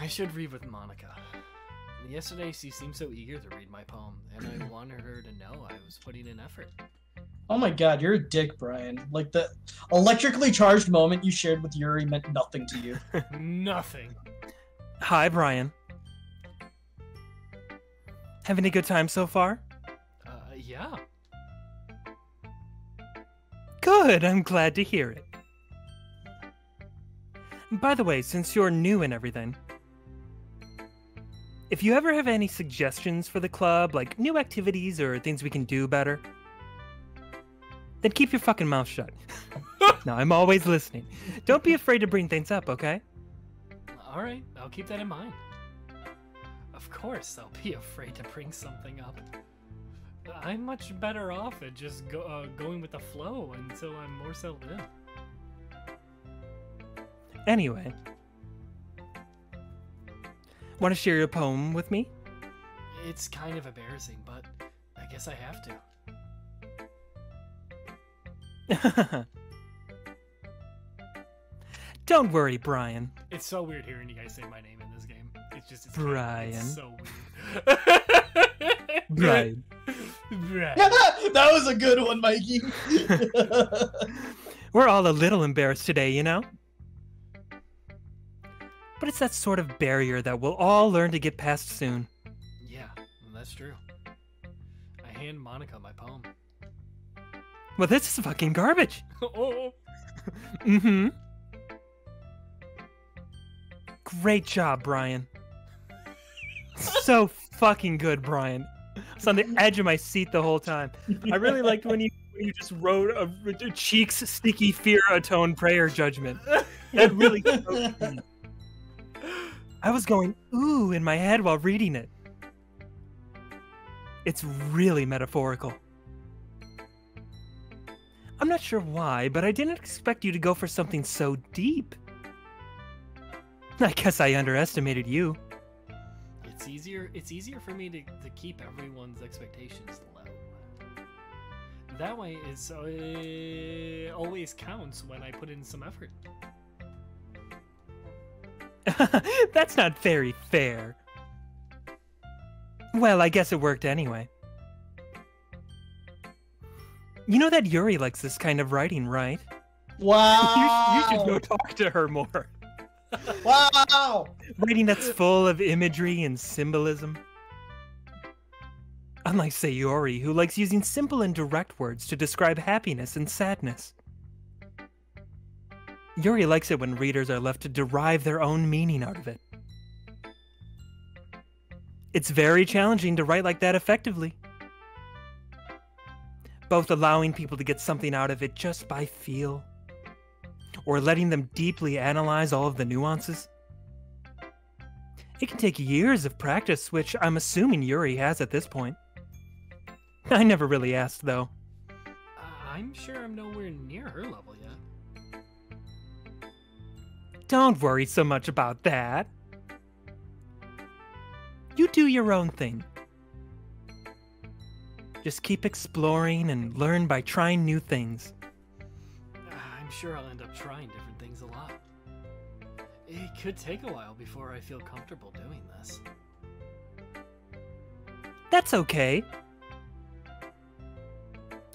I should read with Monica. Yesterday, she seemed so eager to read my poem, and I wanted her to know I was putting in effort. Oh my god, you're a dick, Brian. Like, the electrically charged moment you shared with Yuri meant nothing to you. Nothing. Hi, Brian. Having a good time so far? Yeah. Good, I'm glad to hear it. By the way, since you're new and everything, if you ever have any suggestions for the club, like new activities or things we can do better, then keep your fucking mouth shut. No, I'm always listening. Don't be afraid to bring things up, okay? Alright, I'll keep that in mind. Of course, I'll be afraid to bring something up. I'm much better off at just going with the flow until I'm more settled in. Anyway, want to share your poem with me? It's kind of embarrassing, but I guess I have to. Don't worry, Brian. It's so weird hearing you guys say my name in this game. It's Brian. It's so weird. Brian. Brian. That was a good one, Mikey. We're all a little embarrassed today, you know? But it's that sort of barrier that we'll all learn to get past soon. Yeah, that's true. I hand Monica my poem. Well, this is fucking garbage. Oh. Mm-hmm. Great job, Brian. So fucking good, Brian. I was on the edge of my seat the whole time. I really liked when you just wrote a cheeks sticky fear atone prayer judgment. That really spoke to me. I was going ooh in my head while reading it. It's really metaphorical. I'm not sure why, but I didn't expect you to go for something so deep. I guess I underestimated you. It's easier for me to keep everyone's expectations low. That way, it always counts when I put in some effort. That's not very fair. Well, I guess it worked anyway. You know that Yuri likes this kind of writing, right? Wow. You should go talk to her more. Wow. Writing that's full of imagery and symbolism. Unlike Sayori, who likes using simple and direct words to describe happiness and sadness. Yuri likes it when readers are left to derive their own meaning out of it. It's very challenging to write like that effectively. Both allowing people to get something out of it just by feel, or letting them deeply analyze all of the nuances. It can take years of practice, which I'm assuming Yuri has at this point. I never really asked, though. I'm sure I'm nowhere near her level yet. Don't worry so much about that. You do your own thing. Just keep exploring and learn by trying new things. I'm sure I'll end up trying different things a lot. It could take a while before I feel comfortable doing this. That's okay.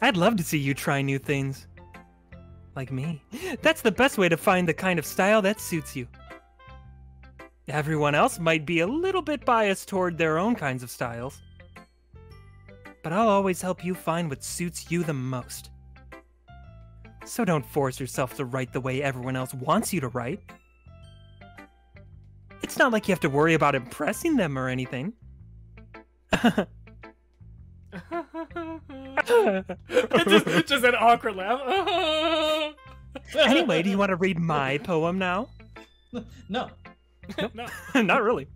I'd love to see you try new things. Like me. That's the best way to find the kind of style that suits you. Everyone else might be a little bit biased toward their own kinds of styles. But I'll always help you find what suits you the most. So don't force yourself to write the way everyone else wants you to write. It's not like you have to worry about impressing them or anything. just an awkward laugh. Anyway, do you want to read my poem now? No. No. Not really.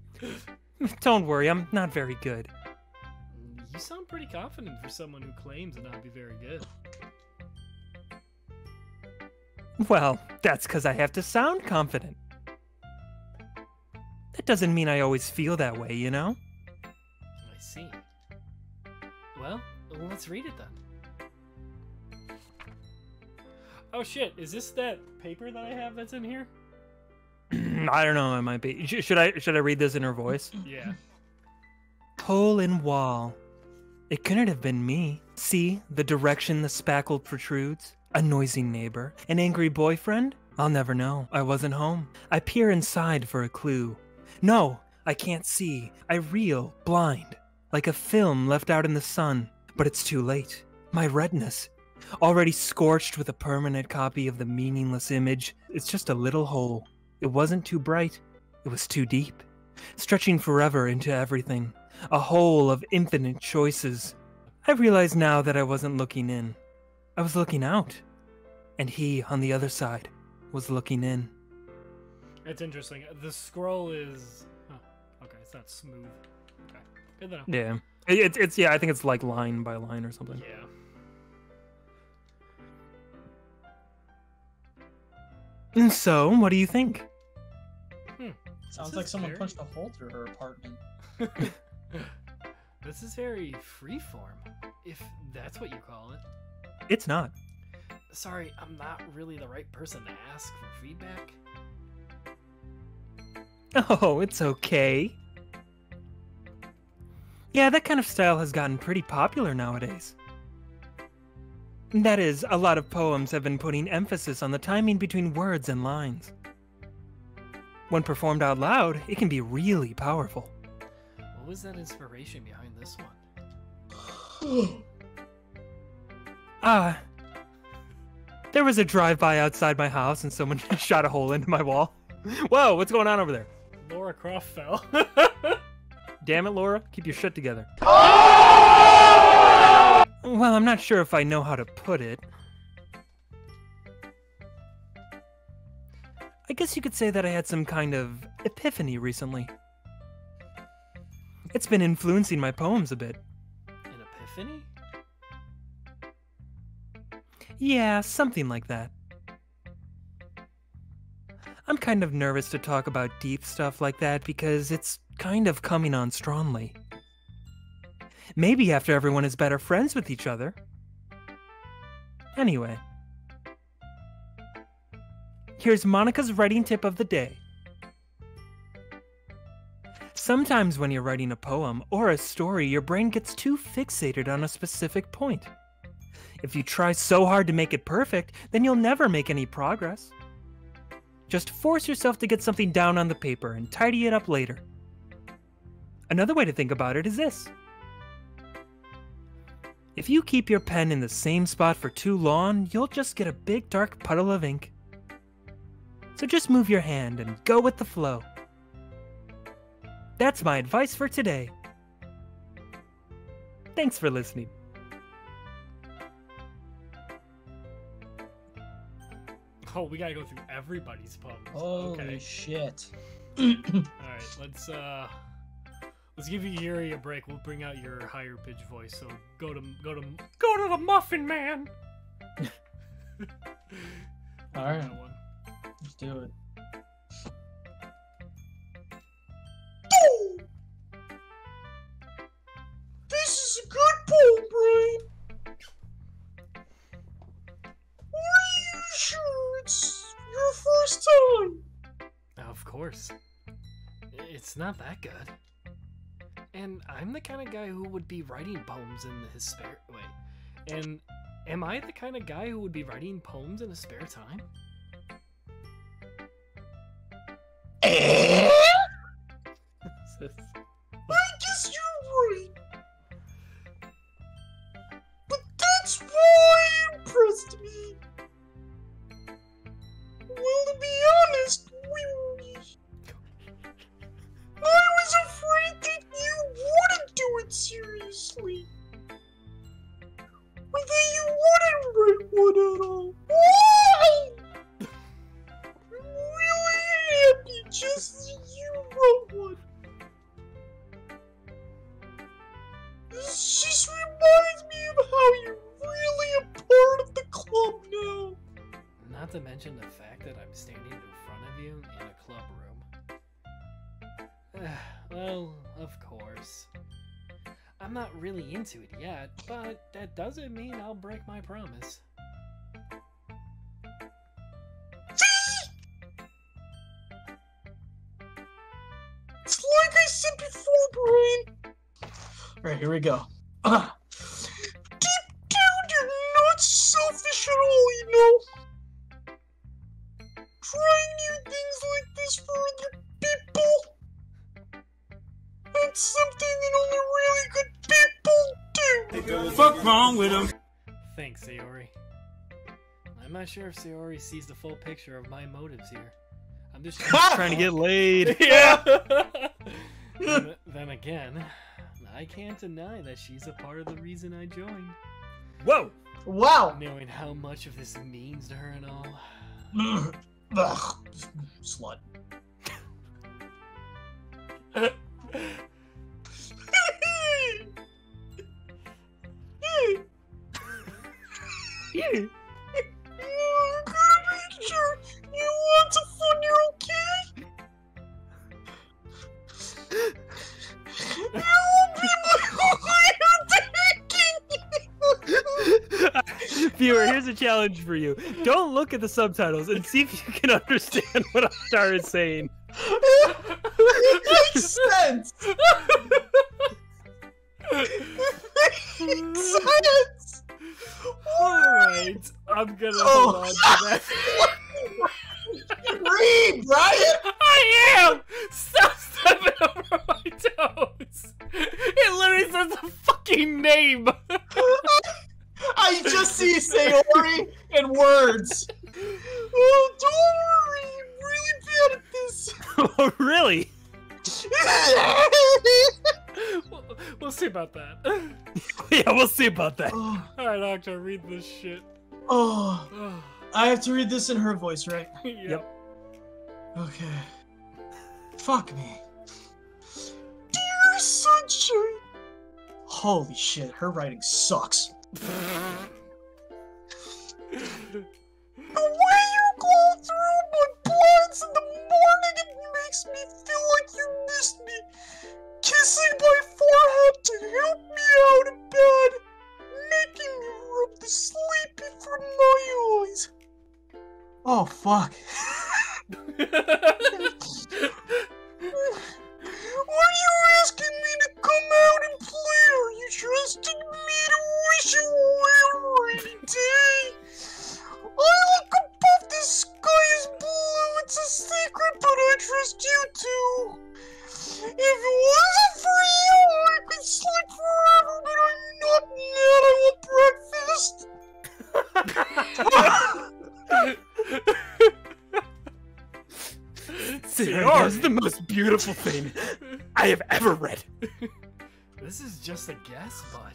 Don't worry, I'm not very good. You sound pretty confident for someone who claims to not be very good. Well, that's because I have to sound confident. That doesn't mean I always feel that way, you know? I see. Well, let's read it then. Oh shit, is this that paper that I have that's in here? I don't know. It might be. Should I read this in her voice? Yeah. Hole in wall. It couldn't have been me. See the direction the spackle protrudes? A noisy neighbor? An angry boyfriend? I'll never know. I wasn't home. I peer inside for a clue. No, I can't see. I reel, blind, like a film left out in the sun. But it's too late. My redness, already scorched with a permanent copy of the meaningless image, it's just a little hole. It wasn't too bright. It was too deep, stretching forever into everything. A hole of infinite choices. I realize now that I wasn't looking in. I was looking out. And he, on the other side, was looking in. It's interesting. The scroll is... Oh, okay, it's not smooth. Okay, good to know. Yeah. It's yeah, I think it's like line by line or something. Yeah. And so, what do you think? Sounds like someone punched a hole through her apartment. This is very freeform, if that's what you call it. It's not. Sorry, I'm not really the right person to ask for feedback. Oh, it's okay. Yeah, that kind of style has gotten pretty popular nowadays. That is, a lot of poems have been putting emphasis on the timing between words and lines. When performed out loud, it can be really powerful. What was that inspiration behind this one? There was a drive-by outside my house and someone shot a hole into my wall. Whoa, what's going on over there? Laura Croft fell. Damn it, Laura. Keep your shit together. Well, I'm not sure if I know how to put it. I guess you could say that I had some kind of epiphany recently. It's been influencing my poems a bit. An epiphany? Yeah, something like that. I'm kind of nervous to talk about deep stuff like that because it's kind of coming on strongly. Maybe after everyone is better friends with each other. Anyway. Here's Monica's writing tip of the day. Sometimes when you're writing a poem or a story, your brain gets too fixated on a specific point. If you try so hard to make it perfect, then you'll never make any progress. Just force yourself to get something down on the paper and tidy it up later. Another way to think about it is this. If you keep your pen in the same spot for too long, you'll just get a big dark puddle of ink. So just move your hand and go with the flow. That's my advice for today. Thanks for listening. Oh, we gotta go through everybody's poems. Holy Okay. shit. Alright, let's give you Yuri a break. We'll bring out your higher pitch voice. So go to the Muffin Man. Alright, That one. let's do it. This is a good poem, Brian. Are you sure it's your first time? Of course. It's not that good. And I'm the kind of guy who would be writing poems in his spare... Wait. And am I the kind of guy who would be writing poems in his spare time? I guess you're right. But that's why it impressed me. Well, to be honest, I was afraid that you wouldn't do it seriously. Or that you wouldn't write one at all. Why? I'm really happy just that you wrote one. This just reminds me of how you're really a part of the club now. Not to mention the fact that I'm standing in front of you in a club room. Well, of course. I'm not really into it yet, but that doesn't mean I'll break my promise. forebrain. Alright, here we go. Deep down, you're not selfish at all, you know? Trying new things like this for other people. That's something that only really good people do. Fuck wrong with him. Thanks, Sayori. I'm not sure if Sayori sees the full picture of my motives here. I'm just Trying to get laid. Yeah. then again, I can't deny that she's a part of the reason I joined. Whoa! Wow. Knowing how much of this means to her and all. Ugh. Slut. Yeah. Gotta make sure you want to fun, you're okay? You will be my Viewer, here's a challenge for you. Don't look at the subtitles and see if you can understand what Star is saying. It makes sense. It makes sense. Alright, I'm gonna hold on to that. Read, Brian. I am! Stop stepping over my toes! It literally says the fucking name! I just see Sayori and words. Oh, don't worry. I'm really bad at this. Oh, really? We'll see about that. Yeah, we'll see about that. Alright, Octo, read this shit. Oh, I have to read this in her voice, right? Yep. Okay. Fuck me. Dear Sunshine. Holy shit, her writing sucks. The way you glow through my blinds in the morning, it makes me feel like you missed me. Kissing my forehead to help me out of bed, making me rub the sleepy from my eyes. Oh, fuck. Were you asking me to come out and play? Are you trusting me to wish you well every day? I look above, the sky is blue, it's a secret, but I trust you too. If it wasn't for you, I could sleep forever, but I'm not mad. I want breakfast. Sarah, that's the most beautiful thing I have ever read. This is just a guess, bud.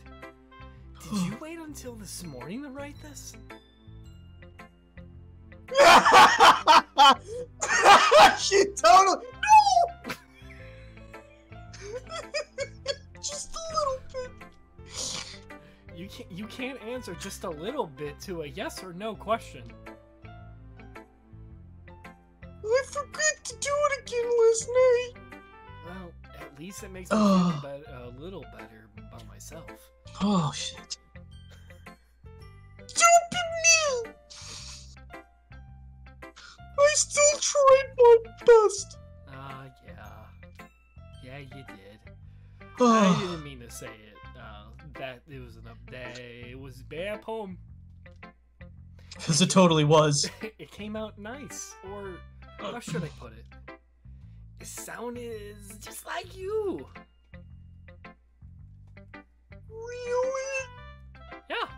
Did you wait until this morning to write this? She totally no. Just a little bit. You can't answer just a little bit to a yes or no question. I forgot to do it again last night. Well, at least it makes me feel a little better by myself. Oh shit. Don't be mean. I still tried my best. Yeah. Yeah, you did. I Oh, didn't mean to say it. That it was it was a bad poem. because it totally was. It came out nice, or how should I put it? It sounded just like you. Really? Yeah.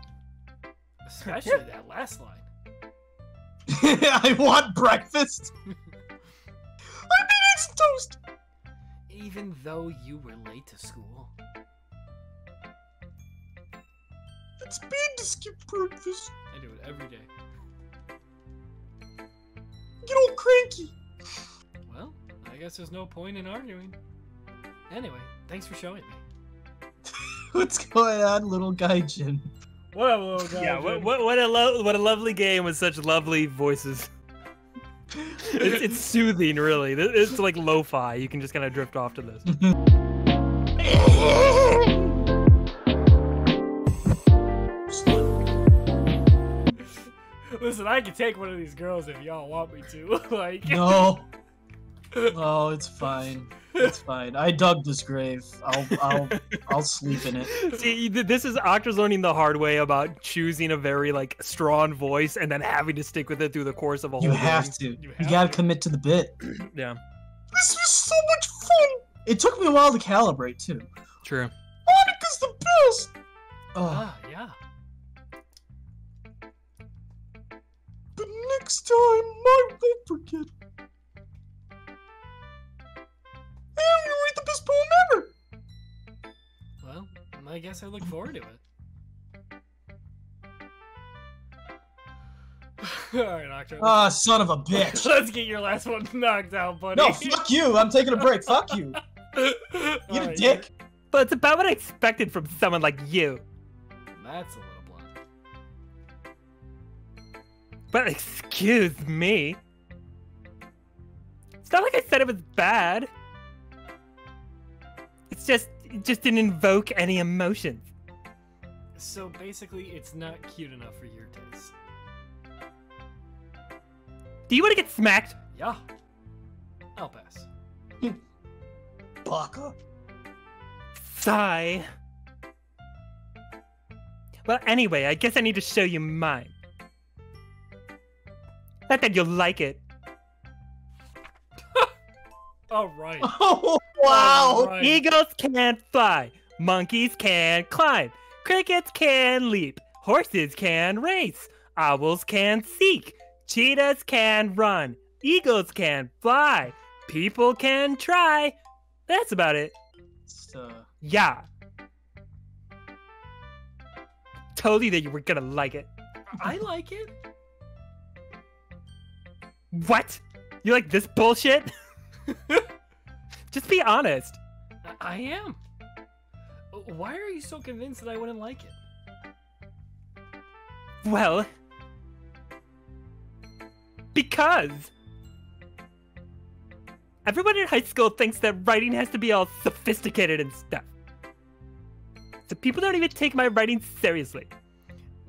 Especially that last line. I want breakfast. I mean, it's toast. Even though you were late to school. It's bad to skip breakfast. I do it every day. Get all cranky. Well, I guess there's no point in arguing. Anyway, thanks for showing me. What's going on, little guy Jin? What up, little guy? Yeah, Jim? what a lovely game with such lovely voices. It's soothing, really. It's like lo-fi. You can just kind of drift off to this. Listen, I can take one of these girls if y'all want me to. Like, No. Oh, it's fine. It's fine. I dug this grave. I'll sleep in it. See, this is Octa's learning the hard way about choosing a very like strong voice and then having to stick with it through the course of a whole. You have to. You gotta commit to the bit. Yeah. This was so much fun. It took me a while to calibrate too. True. Monica's the best. Oh. Yeah. But next time, I won't forget. And I'm gonna write the best poem ever. Well, I guess I look forward to it. Alright, Octo. Ah, son of a bitch. Let's get your last one knocked out, buddy. No, fuck you. I'm taking a break. Fuck you. You a dick. But it's about what I expected from someone like you. That's a little blunt. But excuse me. It's not like I said it was bad. It just didn't invoke any emotions. So basically, it's not cute enough for your taste. Do you want to get smacked? Yeah. I'll pass. Baka. Sigh. Well, anyway, I guess I need to show you mine. Not that you'll like it. Alright. Oh, wow. Right. Eagles can't fly. Monkeys can climb. Crickets can leap. Horses can race. Owls can seek. Cheetahs can run. Eagles can fly. People can try. That's about it. Yeah. Told you that you were gonna like it. I like it. What? You like this bullshit? Just be honest. I am. Why are you so convinced that I wouldn't like it? Well, because everyone in high school thinks that writing has to be all sophisticated and stuff. So people don't even take my writing seriously.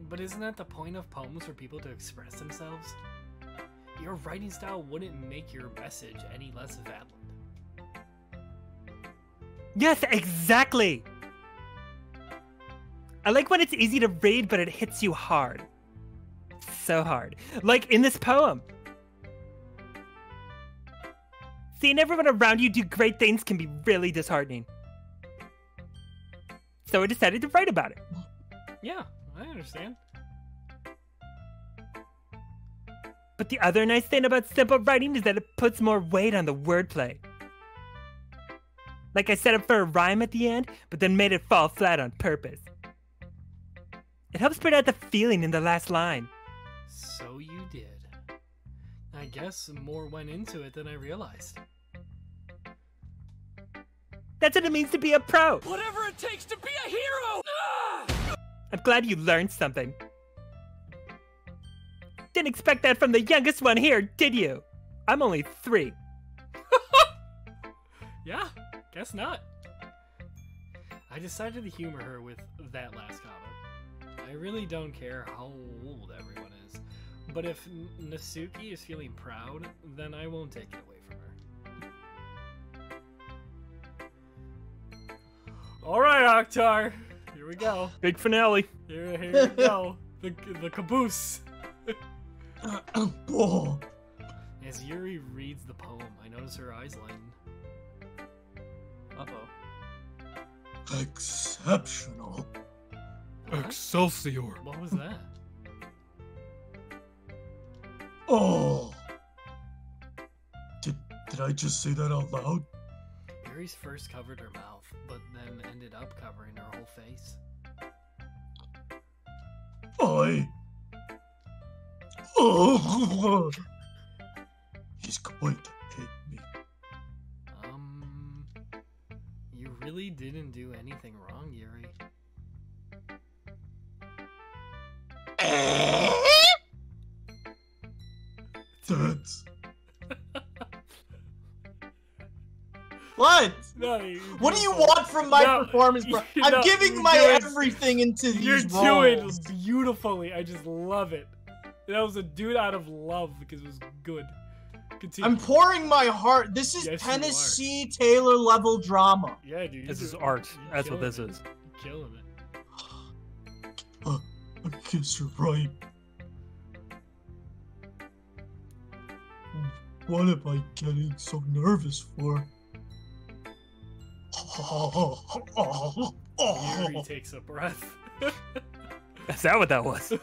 But isn't that the point of poems, for people to express themselves? Your writing style wouldn't make your message any less valid. Yes, exactly. I like when it's easy to read, but it hits you hard. So hard. Like in this poem. Seeing everyone around you do great things can be really disheartening. So I decided to write about it. Yeah, I understand. But the other nice thing about simple writing is that it puts more weight on the wordplay. Like I set up for a rhyme at the end, but then made it fall flat on purpose. It helps put out the feeling in the last line. So you did. I guess more went into it than I realized. That's what it means to be a pro. Whatever it takes to be a hero! I'm glad you learned something. Didn't expect that from the youngest one here, did you? I'm only 3. Yeah, guess not. I decided to humor her with that last comment. I really don't care how old everyone is, but if Natsuki is feeling proud, then I won't take it away from her. Alright, Oktar, here we go. Big finale. Here we go. The caboose. Oh. As Yuri reads the poem, I notice her eyes lighten. Uh-oh. Exceptional. What? Excelsior. What was that? Oh. Did I just say that out loud? Yuri's first covered her mouth, but then ended up covering her whole face. Oh. He's going to hate me. You really didn't do anything wrong, Yuri. That's... What? No, What do you want from my performance, bro? I'm giving my everything into these You're roles. doing beautifully. I just love it. That was a dude out of love because it was good. Continue. I'm pouring my heart. This is Yes, you Tennessee Taylor level drama. Yeah, dude. This is art. That's what this is. You're killing it. I guess you're right. What am I getting so nervous for? Yuri takes a breath. Is that what that was?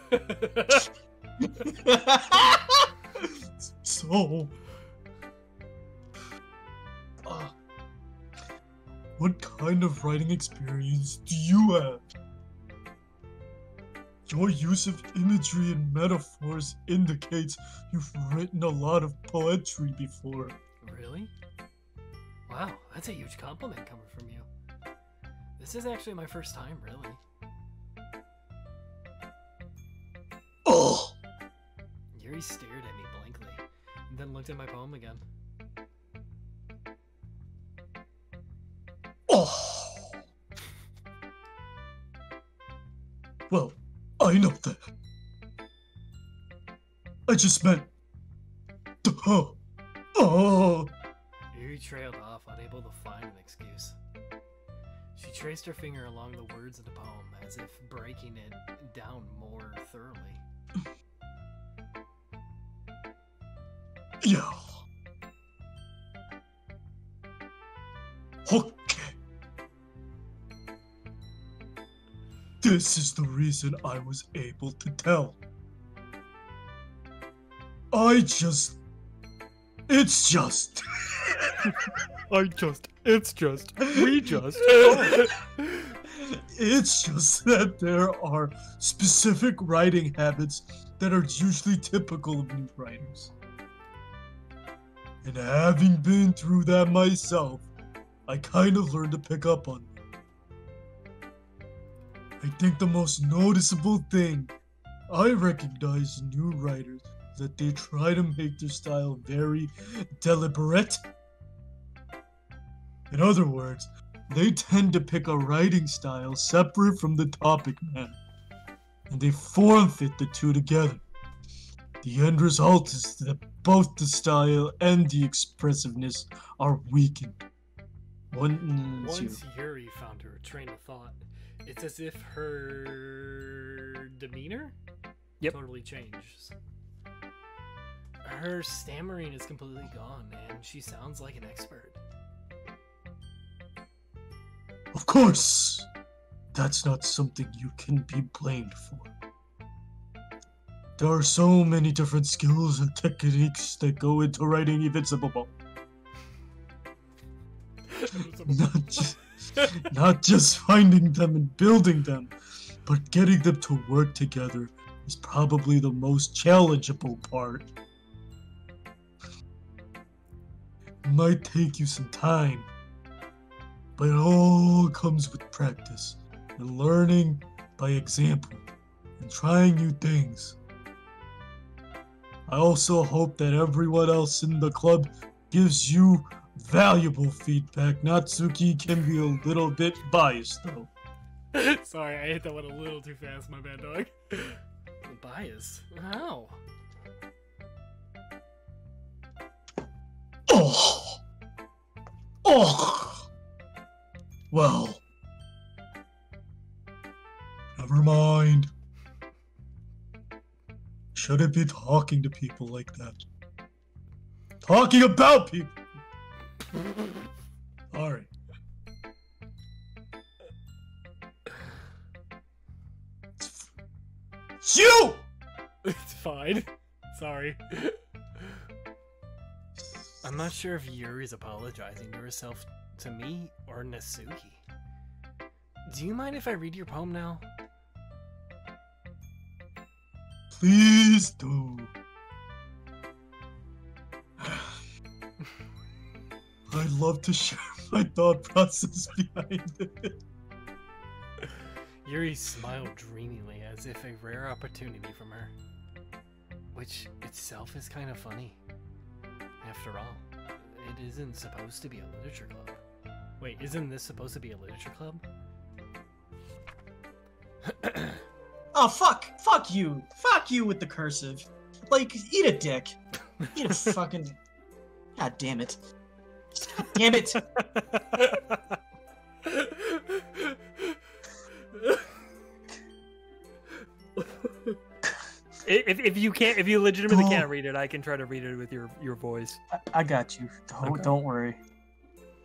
So, what kind of writing experience do you have? Your use of imagery and metaphors indicates you've written a lot of poetry before. Really? Wow, that's a huge compliment coming from you. This is actually my first time, really. Oh! Yuri stared at me blankly, and then looked at my poem again. Oh! Well, I know that. I just meant... Oh! Yuri trailed off, unable to find an excuse. She traced her finger along the words of the poem, as if breaking it down more thoroughly. Yeah. Okay. This is the reason I was able to tell. It's just. It's just. We just. It's just that there are specific writing habits that are usually typical of new writers. And having been through that myself, I kind of learned to pick up on them. I think the most noticeable thing I recognize in new writers is that they try to make their style very deliberate. In other words, they tend to pick a writing style separate from the topic matter, and they form-fit the two together. The end result is that both the style and the expressiveness are weakened. Once Yuri found her train of thought, it's as if her demeanor totally changes. Her stammering is completely gone, and she sounds like an expert. Of course, that's not something you can be blamed for. There are so many different skills and techniques that go into writing Invincible. Not just finding them and building them, but getting them to work together is probably the most challengeable part. It might take you some time, but it all comes with practice and learning by example and trying new things. I also hope that everyone else in the club gives you valuable feedback. Natsuki can be a little bit biased, though. Sorry, I hit that one a little too fast, my bad, dog. Biased? How? Oh! Oh! Well, never mind. Shouldn't be talking to people like that. Talking about people! Alright. It's you! It's fine. Sorry. I'm not sure if Yuri's apologizing to herself to me or Natsuki. Do you mind if I read your poem now? Please do. I'd love to share my thought process behind it. Yuri smiled dreamily as if a rare opportunity from her. Which itself is kind of funny. After all, it isn't supposed to be a literature club. Wait, isn't this supposed to be a literature club? Oh, fuck you. Fuck you with the cursive. Like, eat a dick. Eat a fucking... God damn it. God damn it. If you legitimately can't read it, I can try to read it with your voice. I got you. Don't worry.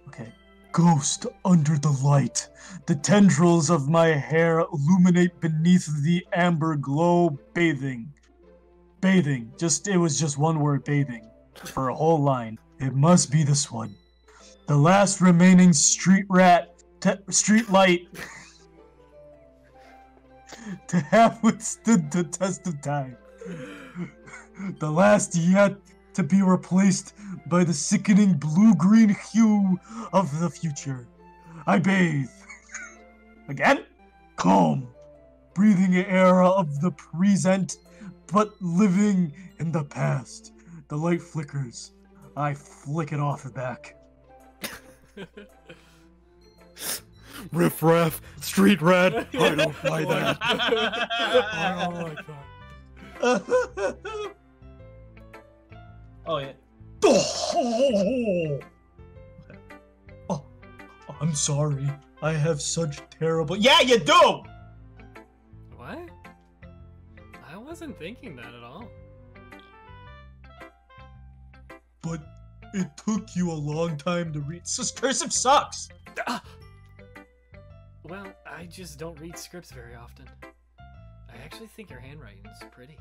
Okay. Ghost under the light. The tendrils of my hair illuminate beneath the amber glow, bathing. Bathing. It was just one word, bathing. For a whole line. It must be this one. The last remaining street light to have withstood the test of time. The last yet to be replaced by the sickening blue-green hue of the future. I bathe. Again? Calm. Breathing the air of the present, but living in the past. The light flickers. I flick it off the back. Riff raff, street rat. I don't buy that. Oh my god. Oh, yeah. Oh, I'm sorry. I have such terrible. Yeah, you do! What? I wasn't thinking that at all. But it took you a long time to read. This cursive sucks! Well, I just don't read scripts very often. I actually think your handwriting's pretty.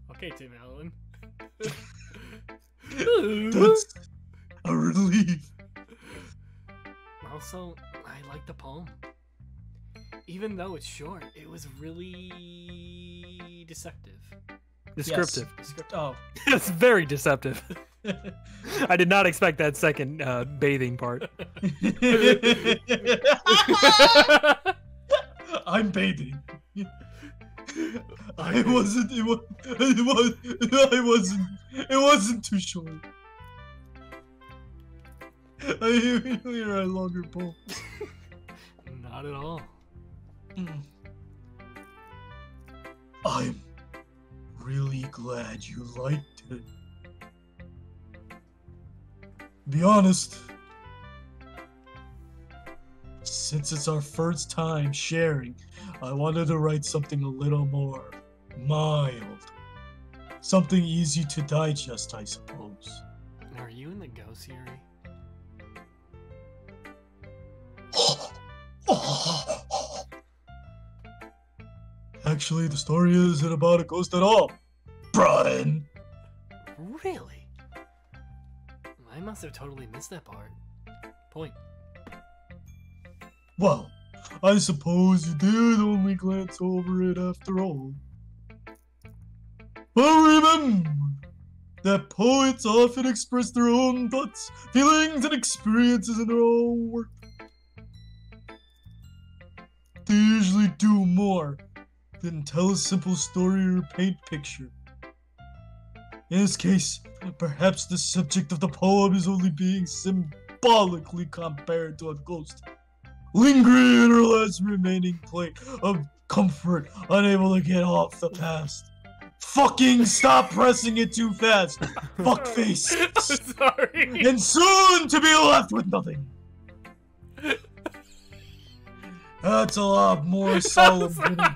Okay, Tim Allen. That's a relief. Also, I like the poem. Even though it's short, it was really deceptive. Descriptive. Descriptive. Oh. It's very deceptive. I did not expect that second bathing part. I'm bathing. It wasn't too short. You're a longer poem. Not at all. I'm really glad you liked it. Be honest, since it's our first time sharing, I wanted to write something a little more mild. Something easy to digest, I suppose. Are you in the ghost, Yuri? Actually, the story isn't about a ghost at all, Brian. Really? I must have totally missed that part. Point. Well, I suppose you did only glance over it after all. But remember that poets often express their own thoughts, feelings, and experiences in their own work. They usually do more than tell a simple story or paint picture. In this case, perhaps the subject of the poem is only being symbolically compared to a ghost, lingering in her last remaining plate of comfort, unable to get off the past. Fucking stop pressing it too fast, fuckface. Sorry. And soon to be left with nothing. That's a lot more solemn than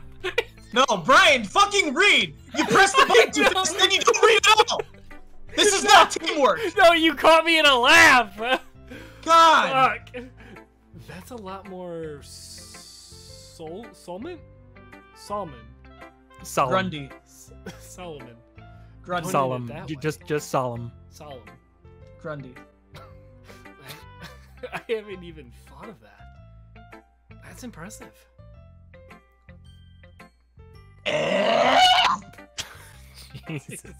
No, Brian, fucking read! You press the button too fast, then you don't read at all! This is not teamwork! No, you caught me in a laugh! God! Fuck. That's a lot more Solomon? Grundy. Solomon. Grundy. Solemn. that way. Just solemn. Solemn. Grundy. I haven't even thought of that. That's impressive. Jesus.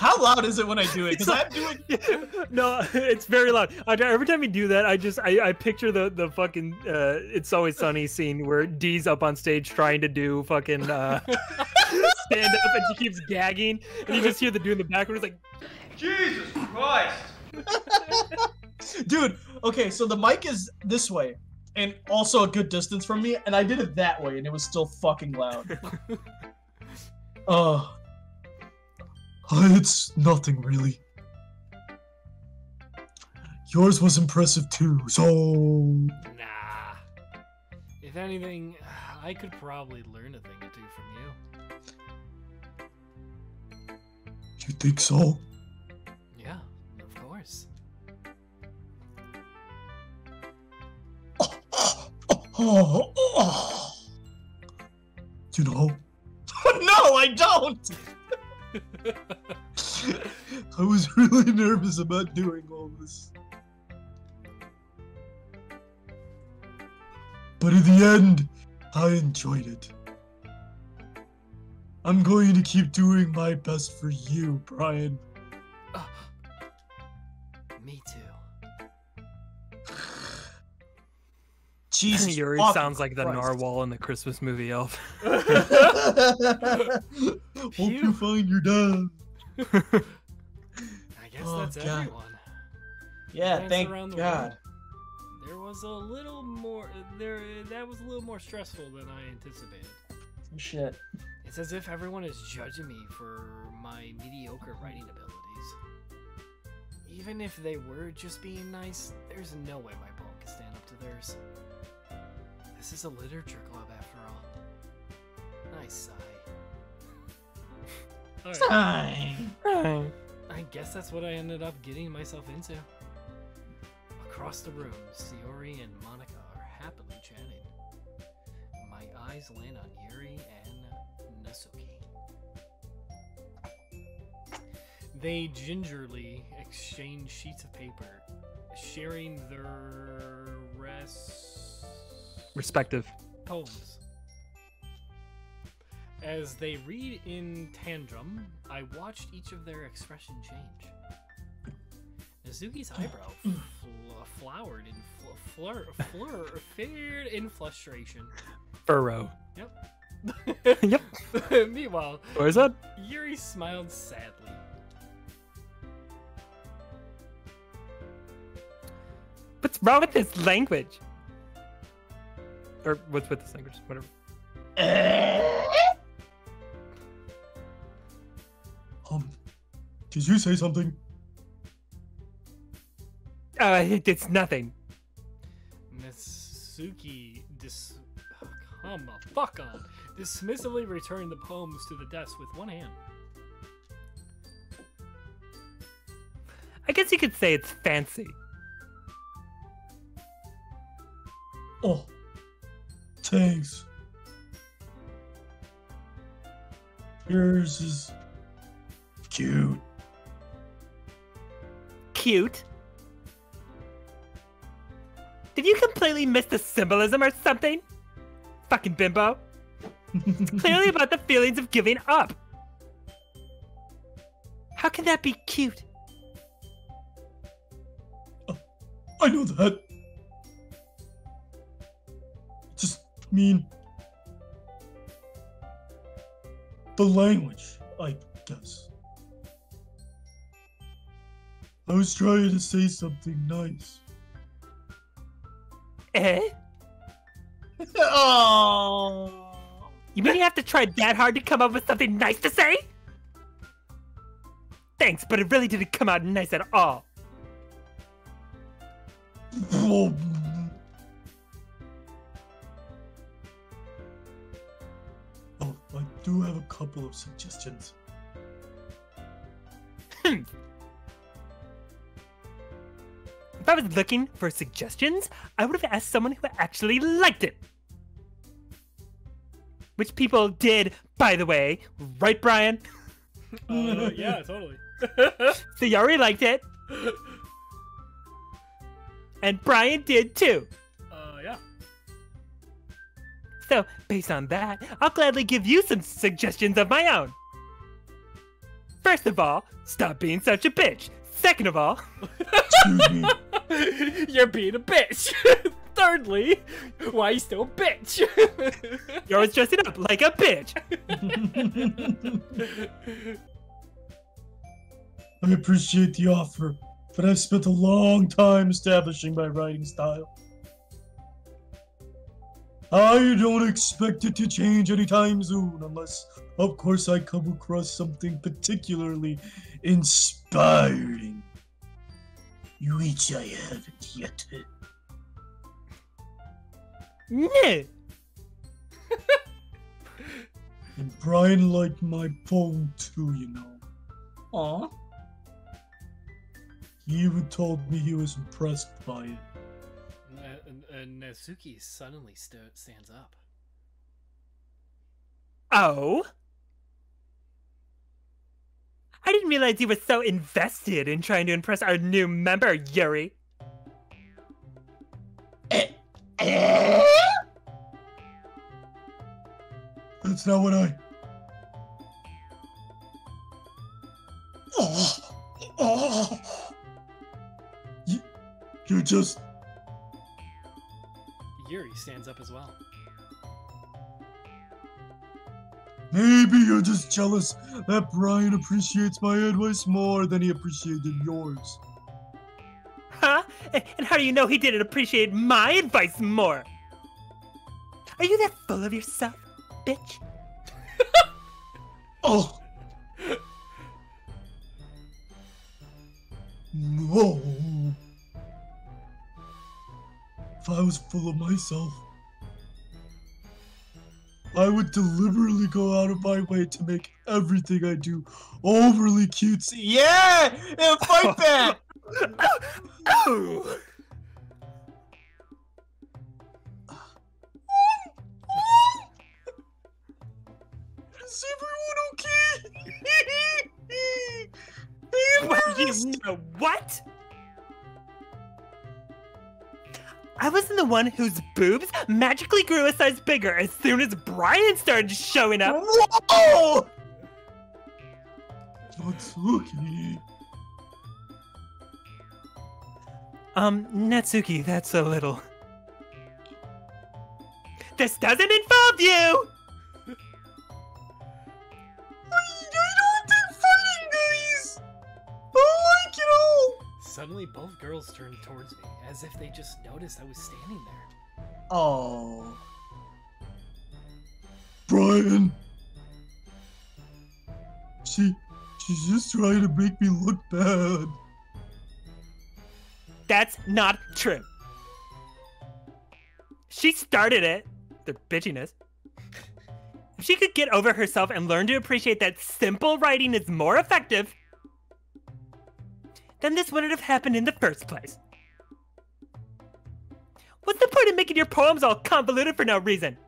How loud is it when I do it? Because I'm doing... No, it's very loud. Every time you do that, I picture the fucking It's Always Sunny scene where Dee's up on stage trying to do fucking stand up and she keeps gagging and you just hear the dude in the background. It's like, Jesus Christ! Dude, okay, so the mic is this way, and also a good distance from me, and I did it that way, and it was still fucking loud. It's nothing really. Yours was impressive too, so... Nah. If anything, I could probably learn a thing or two from you. You think so? Yeah, of course. You know, No, I don't! I was really nervous about doing all this. But in the end, I enjoyed it. I'm going to keep doing my best for you, Brian. Me too. Jesus Yuri fucking sounds like the Christ. narwhal in the Christmas movie Elf. Hope you find your dad. I guess Oh, that's God. everyone. Yeah, Dance thank around the God. room. There was a little more. That was a little more stressful than I anticipated. Shit. It's as if everyone is judging me for my mediocre writing abilities. Even if they were just being nice, there's no way my poem can stand up to theirs. This is a literature club after all. Nice sigh. Alright, I guess that's what I ended up getting myself into. Across the room, Yuri and Monica are happily chatting. My eyes land on Yuri and Natsuki. They gingerly exchange sheets of paper, sharing their Respective. poems. As they read in tandem, I watched each of their expression change. Natsuki's eyebrow flowered in flared in frustration. Furrow. Yep. Yep. Meanwhile, Where's that? Yuri smiled sadly. What's wrong with this language? Or what's with this language? Whatever. Did you say something? It's nothing. Natsuki come the fuck on. Dismissively returned the poems to the desk with one hand. I guess you could say it's fancy. Oh, thanks. Yours is cute. Cute. Did you completely miss the symbolism or something? Fucking bimbo. It's clearly about the feelings of giving up. How can that be cute? I know that. Just mean the language, I guess. I was trying to say something nice. Eh? Oh. You mean you have to try that hard to come up with something nice to say? Thanks, but it really didn't come out nice at all. Oh, I do have a couple of suggestions. If I was looking for suggestions, I would have asked someone who actually liked it. Which people did, by the way. Right, Brian? Yeah, totally. So Yuri liked it. And Brian did too. Yeah. So, based on that, I'll gladly give you some suggestions of my own. First of all, stop being such a bitch. Second of all, Excuse me. You're being a bitch. Thirdly, why you still a bitch? you're always dressing up like a bitch. I appreciate the offer, but I've spent a long time establishing my writing style. I don't expect it to change anytime soon, unless, of course, I come across something particularly inspiring. Which I haven't yet. No. And Brian liked my poem too, you know. Aw. He even told me he was impressed by it. Natsuki suddenly stands up. Oh? I didn't realize you were so invested in trying to impress our new member, Yuri. That's not what I... You're just... Yuri stands up as well. Maybe you're just jealous that Brian appreciates my advice more than he appreciated yours. Huh? And how do you know he didn't appreciate my advice more? Are you that full of yourself, bitch? Oh! No! If I was full of myself, I would deliberately go out of my way to make everything I do overly cutesy. Yeah! And fight back! Oh! Is everyone okay? Well, you know what? I wasn't the one whose boobs magically grew a size bigger as soon as Brian started showing up. Whoa! Natsuki. Natsuki, that's a little... This doesn't involve you! I don't think fighting, guys! I like it all! Suddenly, both girls turned towards me, as if they just noticed I was standing there. Oh. Brian! She's just trying to make me look bad. That's not true. She started it, the bitchiness. If she could get over herself and learn to appreciate that simple writing is more effective, then this wouldn't have happened in the first place. What's the point of making your poems all convoluted for no reason?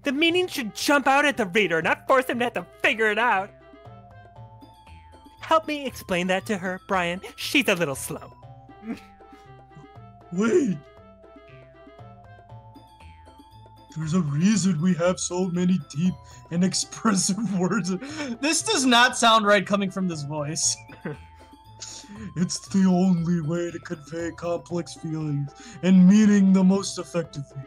The meaning should jump out at the reader, not force him to have to figure it out. Help me explain that to her, Brian. She's a little slow. Wait. There's a reason we have so many deep and expressive words. This does not sound right coming from this voice. It's the only way to convey complex feelings and meaning the most effectively.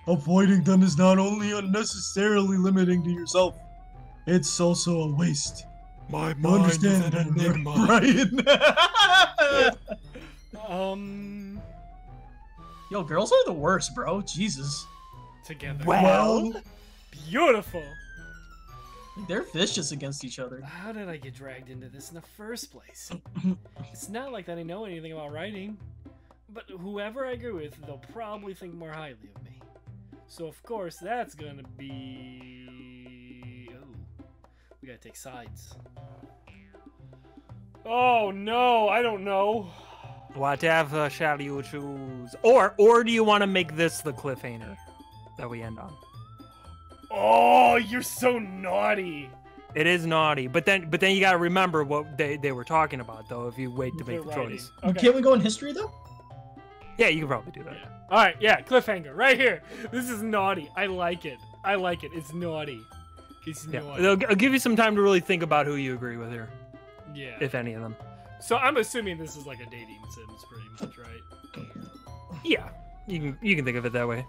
Avoiding them is not only unnecessarily limiting to yourself, it's also a waste. My You understand that, Brian? Yo, girls are the worst, bro. Jesus. Together. Well, Beautiful! They're vicious against each other. How did I get dragged into this in the first place? It's not like that I know anything about writing. But whoever I agree with, they'll probably think more highly of me. So of course, that's gonna be... Oh. We gotta take sides. Oh no, I don't know. whatever shall you choose? Or do you want to make this the cliffhanger that we end on? Oh, you're so naughty. It is naughty, but then you gotta remember what they were talking about, though. If you wait to make the choice, Okay. Can't we go in history though? yeah, you can probably do that. Yeah. All right, yeah, cliffhanger right here. This is naughty. I like it. I like it. It's naughty. It's naughty. I'll give you some time to really think about who you agree with here, Yeah. if any of them. So I'm assuming this is like a dating Sims, pretty much, right? Yeah, you can think of it that way.